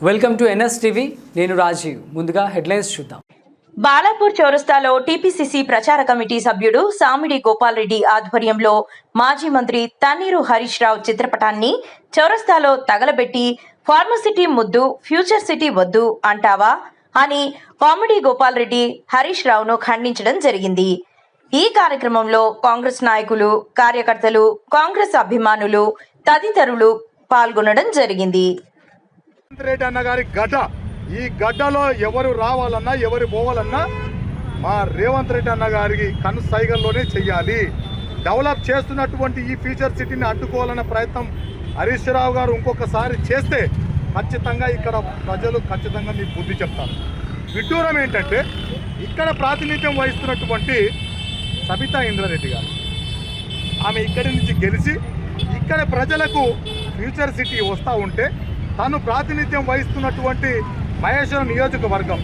Welcome to NS TV. నేను రాజీవ్. ముందుగా headlines చూద్దాం. బాలాపూర్ చౌరస్తాలో టీపీసీసీ ప్రచార కమిటీ సభ్యుడు సామిడి గోపాల్ రెడ్డి ఆధ్వర్యంలో మాజీ మంత్రి తన్నీరు హరీష్ రావు చిత్రపటాన్ని చౌరస్తాలో తగలబెట్టి ఫార్మసిటీ ముద్దు ఫ్యూచర్ సిటీ వద్దు అంటావా అని కామెడీ గోపాల్ రెడ్డి హరీష్ రావును ఖండించడం జరిగింది. ఈ కార్యక్రమంలో కాంగ్రెస్ నాయకులు, కార్యకర్తలు, కాంగ్రెస్ అభిమానులు తదితరులు పాల్గొనడం జరిగింది. రెడ్డి అన్న గారి గడ్డ, ఈ గడ్డలో ఎవరు రావాలన్నా ఎవరు పోవాలన్నా మా రేవంత్ రెడ్డి అన్న గారికి కన్ను సైగల్లోనే చెయ్యాలి. డెవలప్ చేస్తున్నటువంటి ఈ ఫ్యూచర్ సిటీని అడ్డుకోవాలన్న ప్రయత్నం హరీష్ రావు గారు ఇంకొకసారి చేస్తే ఖచ్చితంగా ఇక్కడ ప్రజలు ఖచ్చితంగా మీకు బుద్ధి చెప్తారు. విడ్డూరం ఏంటంటే ఇక్కడ ప్రాతినిధ్యం వహిస్తున్నటువంటి సబితా ఇంద్రారెడ్డి గారు, ఆమె ఇక్కడి నుంచి గెలిచి ఇక్కడ ప్రజలకు ఫ్యూచర్ సిటీ వస్తూ ఉంటే తను ప్రాతినిధ్యం వహిస్తున్నటువంటి మహేశ్వరం నియోజకవర్గం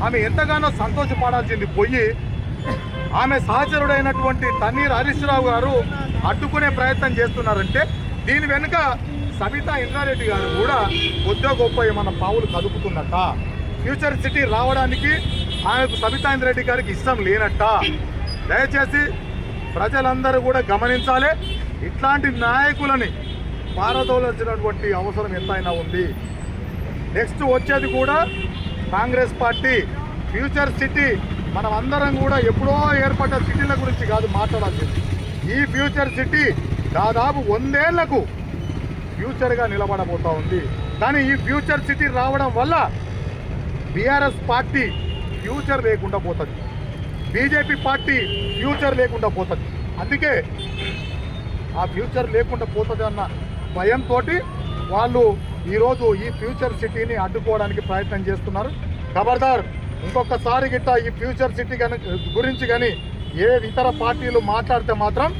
ఆమె ఎంతగానో సంతోషపడాల్సింది పోయి ఆమె సహచరుడైనటువంటి తన్నీరు హరీష్ రావు గారు అడ్డుకునే ప్రయత్నం చేస్తున్నారంటే దీని వెనుక సబితా ఇంద్రారెడ్డి గారు కూడా కొద్దిగా గొప్ప ఏమన్నా పావులు కదుపుతున్నట్ట. ఫ్యూచర్ సిటీ రావడానికి ఆమెకు సబితా ఇంద్రారెడ్డి గారికి ఇష్టం లేనట్ట. దయచేసి ప్రజలందరూ కూడా గమనించాలి. ఇట్లాంటి నాయకులని పారదోలాల్సినటువంటి అవసరం ఎంతైనా ఉంది. నెక్స్ట్ వచ్చేది కూడా కాంగ్రెస్ పార్టీ ఫ్యూచర్ సిటీ. మనం అందరం కూడా ఎప్పుడో ఏర్పడ్డ సిటీల గురించి కాదు మాట్లాడాల్సింది. ఈ ఫ్యూచర్ సిటీ దాదాపు 100 ఏళ్లకు ఫ్యూచర్గా నిలబడబోతూ ఉంది. కానీ ఈ ఫ్యూచర్ సిటీ రావడం వల్ల బీఆర్ఎస్ పార్టీ ఫ్యూచర్ లేకుండా పోతుంది, బీజేపీ పార్టీ ఫ్యూచర్ లేకుండా పోతుంది. అందుకే ఆ ఫ్యూచర్ లేకుండా పోతుంది అన్న భయంతో వాళ్ళు ఈరోజు ఈ ఫ్యూచర్ సిటీని అడ్డుకోవడానికి ప్రయత్నం చేస్తున్నారు. ఖబర్దార్, ఇంకొకసారి గిట్ట ఈ ఫ్యూచర్ సిటీ గురించి కానీ ఏ ఇతర పార్టీలు మాట్లాడితే మాత్రం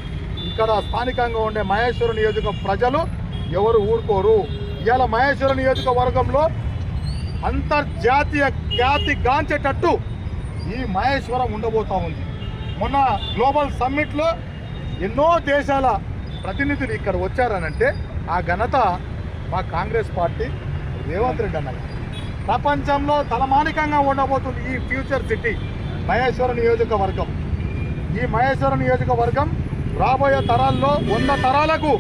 ఇక్కడ స్థానికంగా ఉండే మహేశ్వరం నియోజక ప్రజలు ఎవరు ఊరుకోరు. ఇవాళ మహేశ్వరం నియోజకవర్గంలో అంతర్జాతీయ ఖ్యాతి గాంచేటట్టు ఈ మహేశ్వరం ఉండబోతూ ఉంది. మొన్న గ్లోబల్ సమ్మిట్లో ఎన్నో దేశాల ప్రతినిధులు ఇక్కడ వచ్చారనంటే ఆ ఘనత మా కాంగ్రెస్ పార్టీ రేవంత్ రెడ్డి అన్న. ప్రపంచంలో తలమానికంగా ఉండబోతుంది ఈ ఫ్యూచర్ సిటీ మహేశ్వరం నియోజకవర్గం. ఈ మహేశ్వరం నియోజకవర్గం రాబోయే తరాల్లో 100 తరాలకు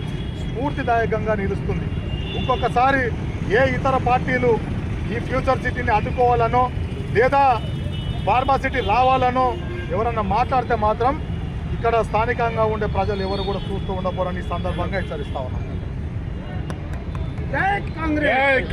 స్ఫూర్తిదాయకంగా నిలుస్తుంది. ఇంకొకసారి ఏ ఇతర పార్టీలు ఈ ఫ్యూచర్ సిటీని అడ్డుకోవాలనో లేదా ఫార్మాసిటీ రావాలనో ఎవరన్నా మాట్లాడితే మాత్రం ఇక్కడ స్థానికంగా ఉండే ప్రజలు ఎవరు కూడా చూస్తూ ఉండకూడని సందర్భంగా హెచ్చరిస్తా ఉన్నాం.